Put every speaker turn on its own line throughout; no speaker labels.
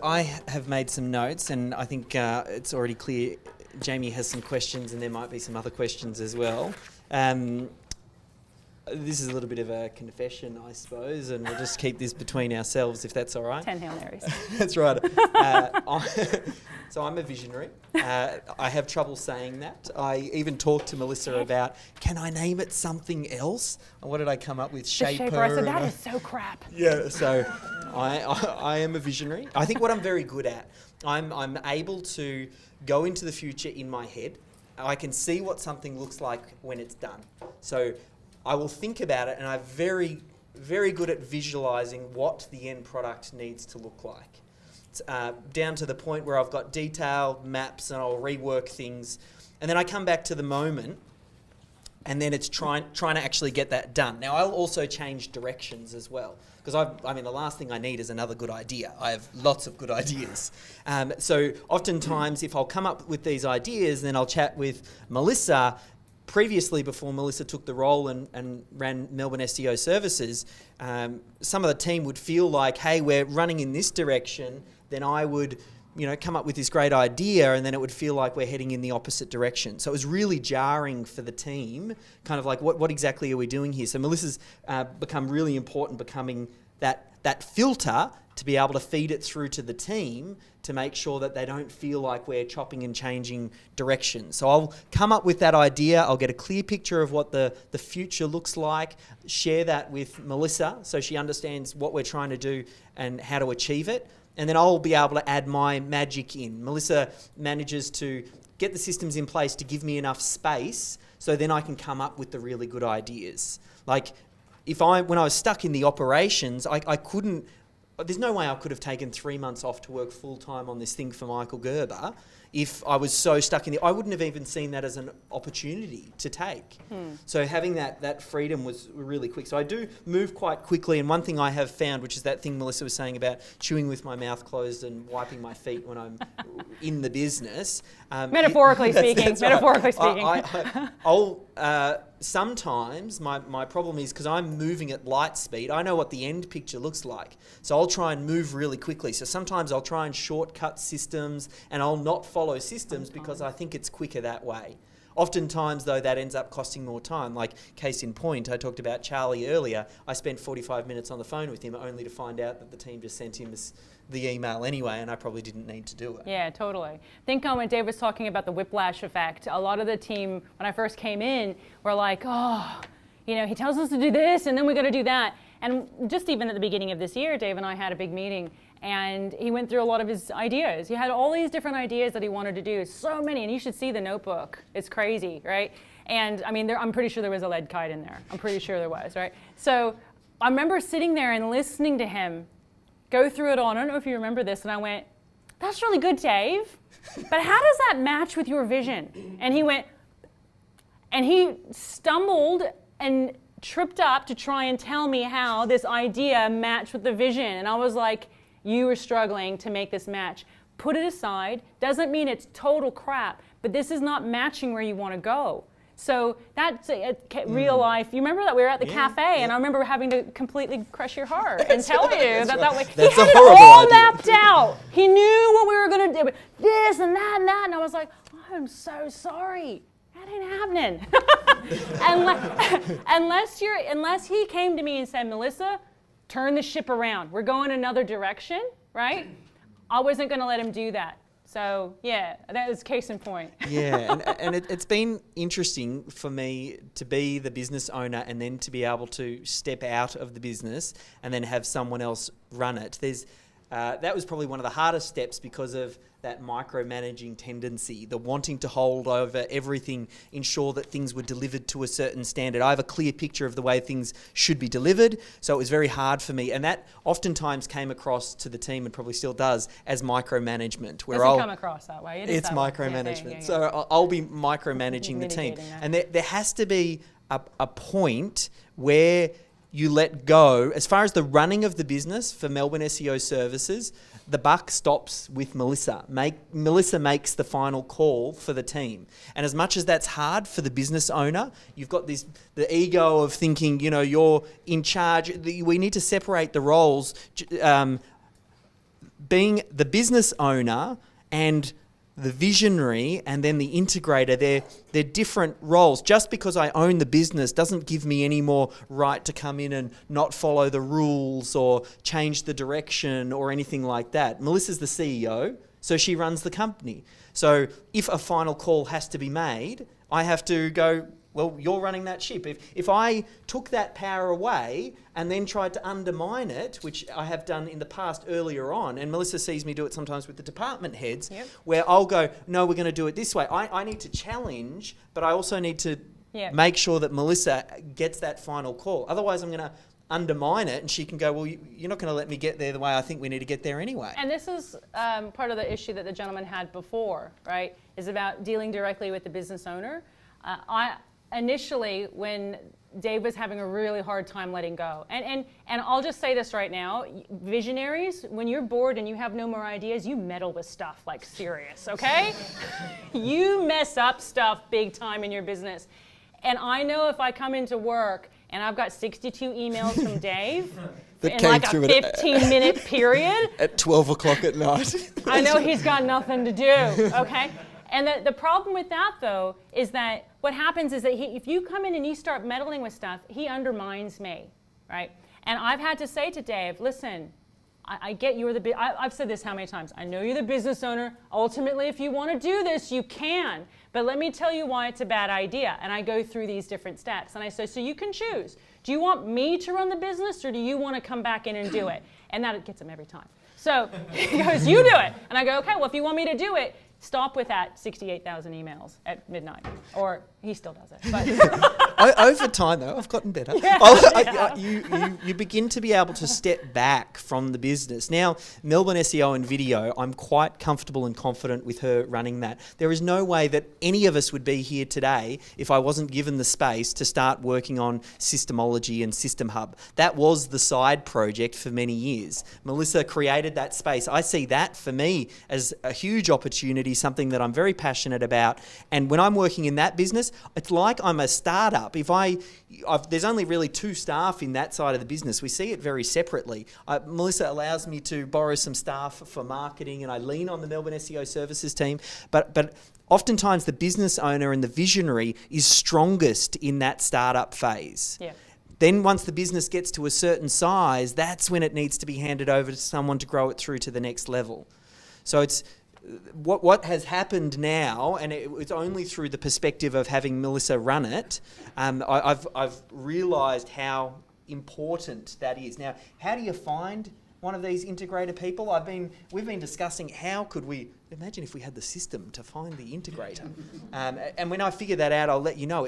I have made some notes, and I think it's already clear Jamie has some questions, and there might be some other questions as well. This is a little bit of a confession, I suppose, and we'll just keep this between ourselves, if that's all right.
10 Hail Marys.
That's right. So I'm a visionary. I have trouble saying that. I even talked to Melissa about, can I name it something else? And what did I come up with? Shaper.
I said, that is so crap.
Yeah, so I am a visionary. I think what I'm very good at, I'm able to go into the future in my head. I can see what something looks like when it's done. So I will think about it, and I'm very, very good at visualising what the end product needs to look like. It's, down to the point where I've got detailed maps and I'll rework things. And then I come back to the moment, and then it's trying to actually get that done. Now, I'll also change directions as well, because the last thing I need is another good idea. I have lots of good ideas. So oftentimes, if I'll come up with these ideas, then I'll chat with Melissa. Previously, before Melissa took the role and ran Melbourne SEO services, some of the team would feel like, hey, we're running in this direction, then I would come up with this great idea, and then it would feel like we're heading in the opposite direction. So it was really jarring for the team, kind of like, what exactly are we doing here? So Melissa's become really important, becoming that filter to be able to feed it through to the team to make sure that they don't feel like we're chopping and changing direction. So I'll come up with that idea, I'll get a clear picture of what the future looks like, share that with Melissa so she understands what we're trying to do and how to achieve it, and then I'll be able to add my magic in. Melissa manages to get the systems in place to give me enough space so then I can come up with the really good ideas. Like, when I was stuck in the operations, I couldn't. There's no way I could have taken 3 months off to work full time on this thing for Michael Gerber if I was so stuck in I wouldn't have even seen that as an opportunity to take. So having that freedom was really quick. So I do move quite quickly, and one thing I have found, which is that thing Melissa was saying about chewing with my mouth closed and wiping my feet when I'm in the business.
Metaphorically speaking.
That's
metaphorically
right.
speaking.
I'll sometimes my problem is because I'm moving at light speed, I know what the end picture looks like. So I'll try and move really quickly. So sometimes I'll try and shortcut systems, and I'll not follow systems because I think it's quicker that way. Oftentimes, though, that ends up costing more time. Like, case in point, I talked about Charlie earlier. I spent 45 minutes on the phone with him only to find out that the team just sent him the email anyway, and I probably didn't need to do it.
Yeah, totally. I think when Dave was talking about the whiplash effect, a lot of the team, when I first came in, were like, he tells us to do this, and then we got to do that. And just even at the beginning of this year, Dave and I had a big meeting, and he went through a lot of his ideas. He had all these different ideas that he wanted to do, so many, and you should see the notebook. It's crazy, right? And I'm pretty sure there was a lead kite in there. I'm pretty sure there was, right? So I remember sitting there and listening to him go through it all. And I don't know if you remember this, and I went, that's really good, Dave, but how does that match with your vision? And he went, and he stumbled and tripped up to try and tell me how this idea matched with the vision. And I was like, you were struggling to make this match. Put it aside. Doesn't mean it's total crap, but this is not matching where you want to go. So that's real life. You remember that we were at the cafe, and I remember having to completely crush your heart and tell you that way. He had it all mapped out. He knew what we were going to do, this and that and that, and I was like, I'm so sorry. That ain't happening. Unless he came to me and said, Melissa, turn the ship around. We're going another direction, right? I wasn't going to let him do that. So, yeah, that was case in point.
Yeah, and it's been interesting for me to be the business owner and then to be able to step out of the business and then have someone else run it. That was probably one of the hardest steps because of that micromanaging tendency, the wanting to hold over everything, ensure that things were delivered to a certain standard. I have a clear picture of the way things should be delivered, so it was very hard for me. And that oftentimes came across to the team, and probably still does, as micromanagement.
Where Doesn't come across that way.
It's micromanagement. So I'll be micromanaging the team. And there has to be a point where you let go. As far as the running of the business for Melbourne SEO services, the buck stops with Melissa. Melissa makes the final call for the team. And as much as that's hard for the business owner, you've got the ego of thinking, you're in charge. We need to separate the roles. being the business owner and the visionary and then the integrator, they're different roles. Just because I own the business doesn't give me any more right to come in and not follow the rules or change the direction or anything like that. Melissa's the CEO, so she runs the company. So if a final call has to be made, I have to go, well, you're running that ship. If I took that power away and then tried to undermine it, which I have done in the past earlier on, and Melissa sees me do it sometimes with the department heads, where I'll go, no, we're going to do it this way. I need to challenge, but I also need to make sure that Melissa gets that final call. Otherwise, I'm going to undermine it and she can go, well, you're not going to let me get there the way I think we need to get there anyway.
And this is part of the issue that the gentleman had before, right, is about dealing directly with the business owner. Initially, when Dave was having a really hard time letting go, and I'll just say this right now, visionaries, when you're bored and you have no more ideas, you meddle with stuff like serious, okay? You mess up stuff big time in your business. And I know if I come into work and I've got 62 emails from Dave in like a 15-minute period.
At 12 o'clock at night.
I know he's got nothing to do, okay? And the problem with that, though, is that what happens is that if you come in and you start meddling with stuff, he undermines me, right? And I've had to say to Dave, listen, I get you're the, I've said this how many times, I know you're the business owner. Ultimately, if you want to do this, you can. But let me tell you why it's a bad idea. And I go through these different steps. And I say, so you can choose. Do you want me to run the business or do you want to come back in and do it? And that gets him every time. So he goes, you do it. And I go, okay, well, if you want me to do it, stop with that 68,000 emails at midnight. Or he still does it. But
over time, though, I've gotten better. You begin to be able to step back from the business. Now, Melbourne SEO and video, I'm quite comfortable and confident with her running that. There is no way that any of us would be here today if I wasn't given the space to start working on Systemology and System Hub. That was the side project for many years. Melissa created that space. I see that for me as a huge opportunity, something that I'm very passionate about. And when I'm working in that business, it's like I'm a startup. There's only really 2 staff in that side of the business. We see it very separately. Melissa allows me to borrow some staff for marketing, and I lean on the Melbourne SEO services team. But oftentimes the business owner and the visionary is strongest in that startup phase. Yeah. Then once the business gets to a certain size, that's when it needs to be handed over to someone to grow it through to the next level. So it's what has happened now, and it's only through the perspective of having Melissa run it, I've realised how important that is. Now, how do you find one of these integrator people? We've been discussing how could we, imagine if we had the system to find the integrator. And when I figure that out, I'll let you know.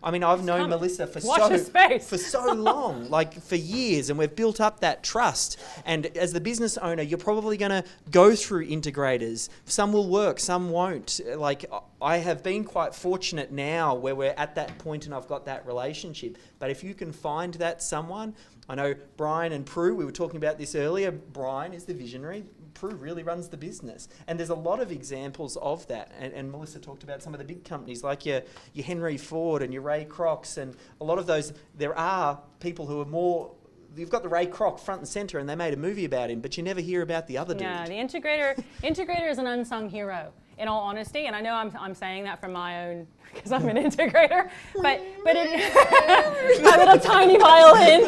I've known Melissa for so long, like for years, and we've built up that trust. And as the business owner, you're probably going to go through integrators. Some will work, some won't. Like I have been quite fortunate now where we're at that point and I've got that relationship. But if you can find that someone, I know Brian and Prue, we were talking about this earlier. Brian is the visionary. Prue really runs the business. And there's a lot of examples of that. And Melissa talked about some of the big companies like your Henry Ford and your Ray Krocs, and a lot of those, there are people who are more, you've got the Ray Kroc front and centre and they made a movie about him, but you never hear about the other dude.
Yeah, the integrator is an unsung hero, in all honesty, and I know I'm saying that from my own, because I'm an integrator, but my little tiny violin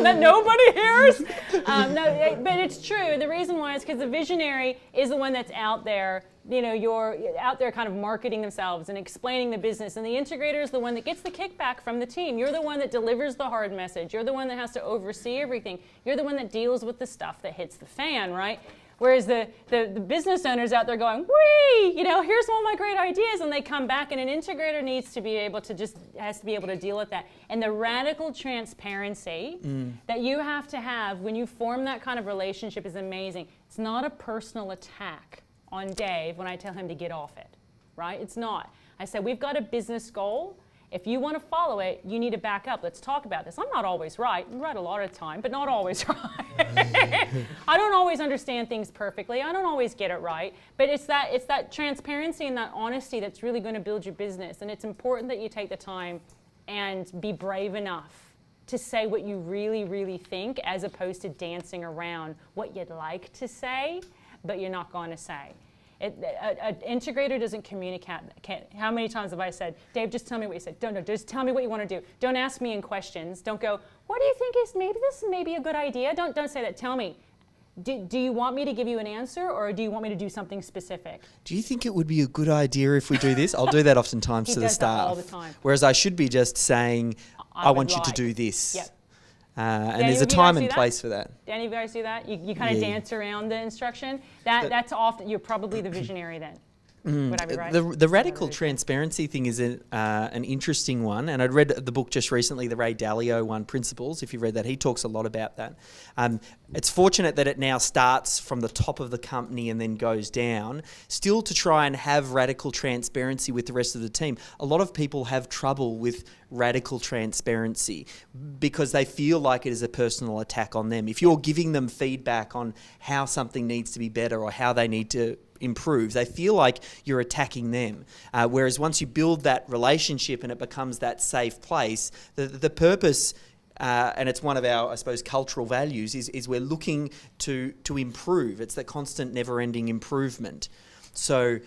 that nobody hears. But it's true. The reason why is because the visionary is the one that's out there. You're out there kind of marketing themselves and explaining the business, and the integrator is the one that gets the kickback from the team. You're the one that delivers the hard message. You're the one that has to oversee everything. You're the one that deals with the stuff that hits the fan, right? Whereas the business owner's out there going, whee, here's all my great ideas, and they come back, and an integrator needs to be able to has to be able to deal with that. And the radical transparency that you have to have when you form that kind of relationship is amazing. It's not a personal attack on Dave when I tell him to get off it, right? It's not. I said, we've got a business goal. If you want to follow it, you need to back up. Let's talk about this. I'm not always right. I'm right a lot of the time, but not always right. I don't always understand things perfectly. I don't always get it right. But it's that transparency and that honesty that's really going to build your business. And it's important that you take the time and be brave enough to say what you really, really think, as opposed to dancing around what you'd like to say, but you're not going to say. An integrator doesn't communicate. How many times have I said, Dave, just tell me what you said. No, just tell me what you want to do. Don't ask me in questions. Don't go, what do you think is this may be a good idea? Don't say that. Tell me. Do you want me to give you an answer, or do you want me to do something specific?
Do you think it would be a good idea if we do this? I'll do that oftentimes to the staff.
That all the time.
Whereas I should be just saying, I want you to do this.
Yep.
And there's a time and place for that.
Do any of you guys do that? You kind of dance around the instruction? That's often, you're probably the visionary then. Would I be right?
The radical transparency thing is an interesting one, and I'd read the book just recently, the Ray Dalio one, Principles. If you've read that, he talks a lot about that. It's fortunate that it now starts from the top of the company and then goes down. Still, to try and have radical transparency with the rest of the team, a lot of people have trouble with radical transparency because they feel like it is a personal attack on them. If you're giving them feedback on how something needs to be better or how they need to improve, they feel like you're attacking them. Whereas once you build that relationship and it becomes that safe place, the purpose, and it's one of our, I suppose, cultural values, is we're looking to improve. It's that constant, never-ending improvement. So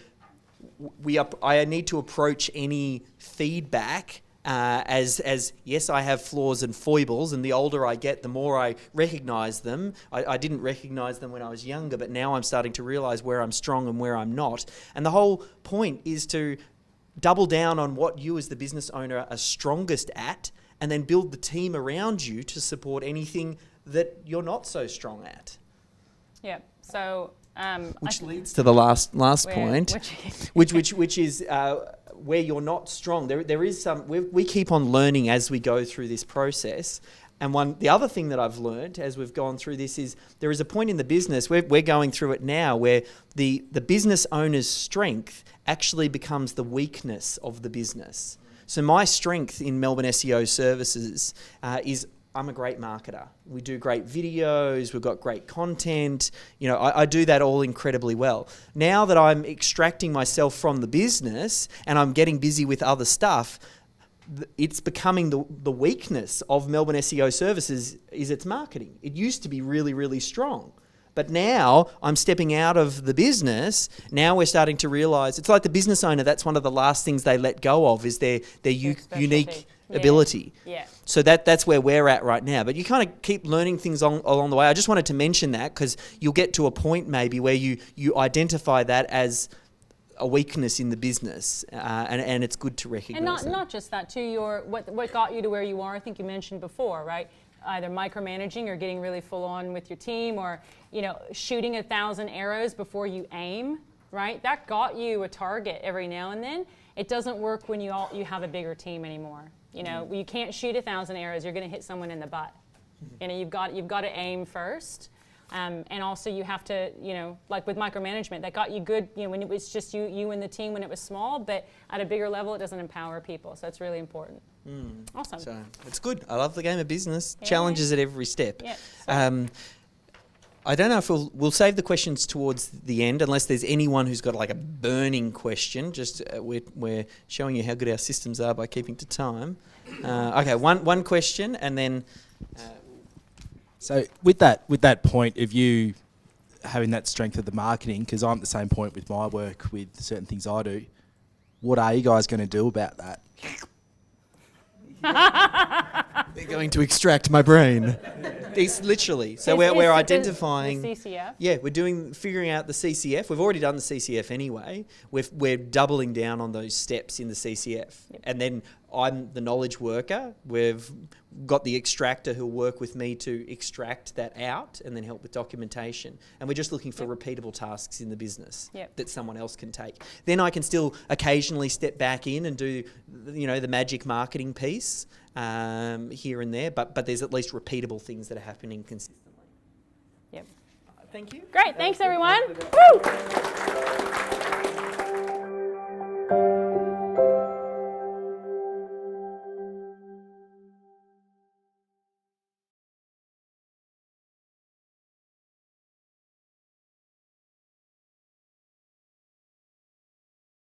I need to approach any feedback as yes, I have flaws and foibles, and the older I get, the more I recognise them. I didn't recognise them when I was younger, but now I'm starting to realise where I'm strong and where I'm not. And the whole point is to double down on what you as the business owner are strongest at, and then build the team around you to support anything that you're not so strong at.
Yeah. So
which leads to the last point, which is where you're not strong. There is some. We keep on learning as we go through this process. And the other thing that I've learned as we've gone through this is there is a point in the business, we're going through it now, where the business owner's strength actually becomes the weakness of the business. So my strength in Melbourne SEO services is I'm a great marketer. We do great videos. We've got great content. I do that all incredibly well. Now that I'm extracting myself from the business and I'm getting busy with other stuff, it's becoming the weakness of Melbourne SEO services is its marketing. It used to be really, really strong. But now I'm stepping out of the business. Now we're starting to realise it's like the business owner. That's one of the last things they let go of is their unique ability. Yeah. So that's where we're at right now. But you kind of keep learning things along the way. I just wanted to mention that because you'll get to a point maybe where you identify that as a weakness in the business, and it's good to recognise.
And not just that too. What got you to where you are? I think you mentioned before, right? Either micromanaging or getting really full on with your team, or shooting 1,000 arrows before you aim, right? That got you a target every now and then. It doesn't work when you have a bigger team anymore. You can't shoot 1,000 arrows. You're going to hit someone in the butt. You've got to aim first, and also you have to, like with micromanagement, that got you good. When it was just you and the team when it was small, but at a bigger level, it doesn't empower people. So it's really important. Awesome.
So it's good. I love the game of business. Yeah. Challenges at every step.
Yeah,
I don't know if we'll save the questions towards the end, unless there's anyone who's got like a burning question. Just we're showing you how good our systems are by keeping to time. Okay, one question, and then.
So with that point of you having that strength of the marketing, because I'm at the same point with my work with certain things I do. What are you guys going to do about that?
They're going to extract my brain. It's literally. So we're identifying.
The CCF?
Yeah, we're figuring out the CCF. We've already done the CCF anyway. We're doubling down on those steps in the CCF. Yep. And then I'm the knowledge worker. We've got the extractor who'll work with me to extract that out and then help with documentation. And we're just looking for repeatable tasks in the business that someone else can take. Then I can still occasionally step back in and do, the magic marketing piece here and there. But there's at least repeatable things that are happening consistently.
Yep.
Thank you.
Great. Thanks, everyone. Woo!